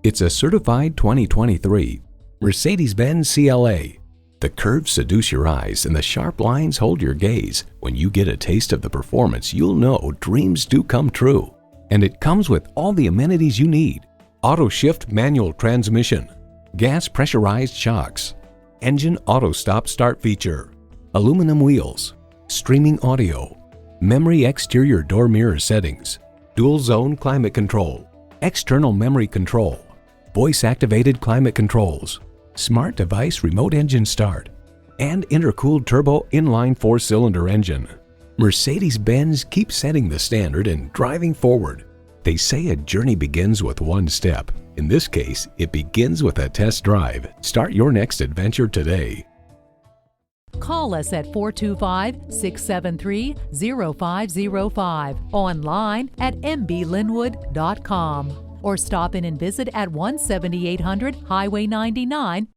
It's a certified 2023 Mercedes-Benz CLA. The curves seduce your eyes and the sharp lines hold your gaze. When you get a taste of the performance, you'll know dreams do come true. And it comes with all the amenities you need. Auto shift manual transmission, gas pressurized shocks, engine auto stop start feature, aluminum wheels, streaming audio, memory exterior door mirror settings, dual zone climate control, external memory control, voice activated climate controls, smart device remote engine start, and intercooled turbo inline 4-cylinder engine. Mercedes-Benz keeps setting the standard and driving forward. They say a journey begins with one step. In this case, it begins with a test drive. Start your next adventure today. Call us at 425-673-0505, online at mblynnwood.com, or stop in and visit at 17800 Highway 99,